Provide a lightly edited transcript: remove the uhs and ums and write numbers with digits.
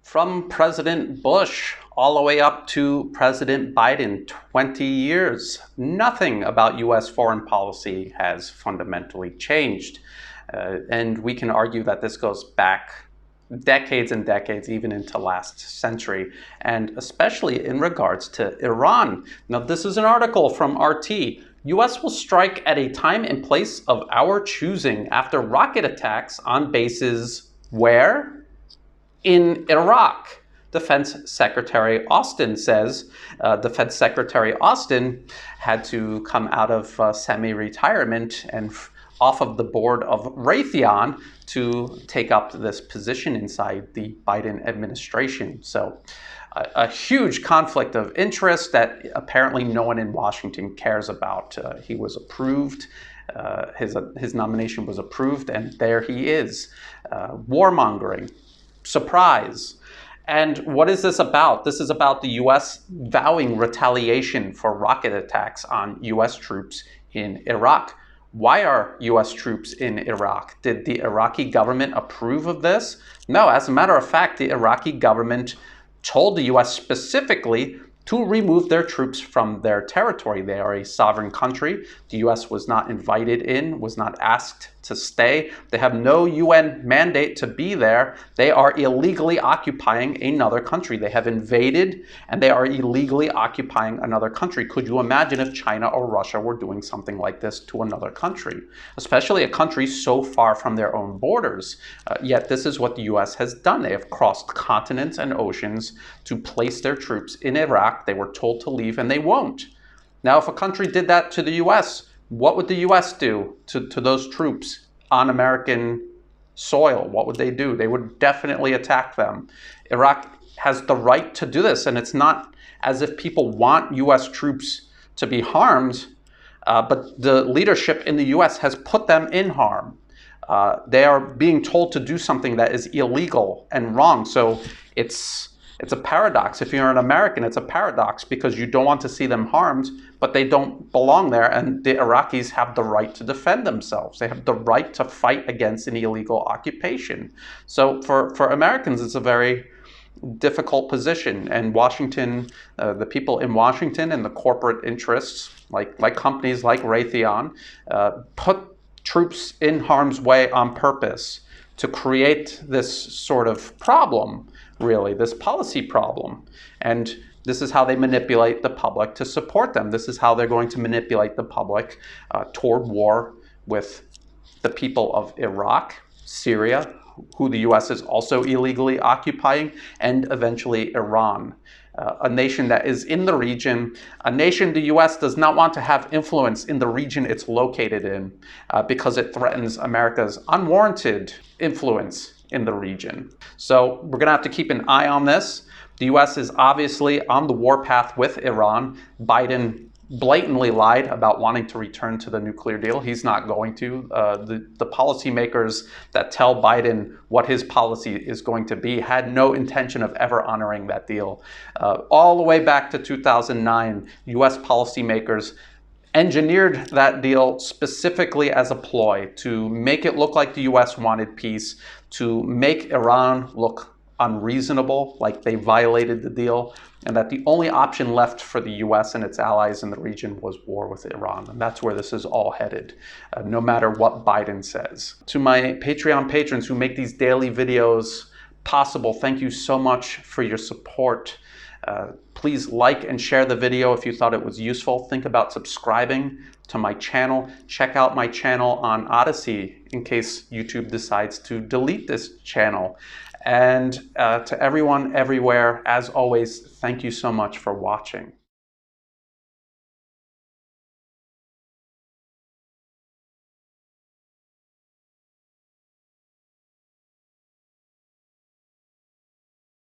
From President Bush all the way up to President Biden, 20 years, nothing about US foreign policy has fundamentally changed. And we can argue that this goes back decades and decades, even into last century, and especially in regards to Iran. Now, this is an article from RT. US will strike at a time and place of our choosing after rocket attacks on bases where? In Iraq. Defense Secretary Austin says. Defense Secretary Austin had to come out of semi-retirement and off of the board of Raytheon to take up this position inside the Biden administration. So a huge conflict of interest that apparently no one in Washington cares about. He was approved. His nomination was approved, and there he is. Warmongering. Surprise. And what is this about? This is about the US vowing retaliation for rocket attacks on US troops in Iraq. Why are US troops in Iraq? Did the Iraqi government approve of this? No, as a matter of fact, the Iraqi government told the US specifically to remove their troops from their territory. They are a sovereign country. The US was not invited in, was not asked to stay. They have no UN mandate to be there. They are illegally occupying another country. They have invaded and they are illegally occupying another country. Could you imagine if China or Russia were doing something like this to another country, especially a country so far from their own borders? Yet this is what the US has done. They have crossed continents and oceans to place their troops in Iraq. They were told to leave and they won't. Now, if a country did that to the US, what would the US do to those troops on American soil? What would they do? They would definitely attack them. Iraq has the right to do this, and it's not as if people want US troops to be harmed, but the leadership in the US has put them in harm. They are being told to do something that is illegal and wrong. So it's a paradox. If you're an American, it's a paradox because you don't want to see them harmed, but they don't belong there, and the Iraqis have the right to defend themselves. They have the right to fight against an illegal occupation. So for Americans, it's a very difficult position, and Washington, the people in Washington and the corporate interests, like companies like Raytheon, put troops in harm's way on purpose to create this sort of problem, really, this policy problem. And this is how they manipulate the public to support them. This is how they're going to manipulate the public toward war with the people of Iraq, Syria, who the US is also illegally occupying, and eventually Iran. A nation that is in the region, a nation the US does not want to have influence in the region it's located in because it threatens America's unwarranted influence in the region. So we're gonna have to keep an eye on this. The US is obviously on the warpath with Iran. Biden blatantly lied about wanting to return to the nuclear deal. He's not going to. The policymakers that tell Biden what his policy is going to be had no intention of ever honoring that deal. All the way back to 2009, US policymakers engineered that deal specifically as a ploy to make it look like the US wanted peace, to make Iran look unreasonable, like they violated the deal, and that the only option left for the US and its allies in the region was war with Iran. And that's where this is all headed, no matter what Biden says. To my Patreon patrons who make these daily videos possible, thank you so much for your support. Please like and share the video if you thought it was useful. Think about subscribing to my channel. Check out my channel on Odyssey in case YouTube decides to delete this channel. And to everyone everywhere, as always, thank you so much for watching.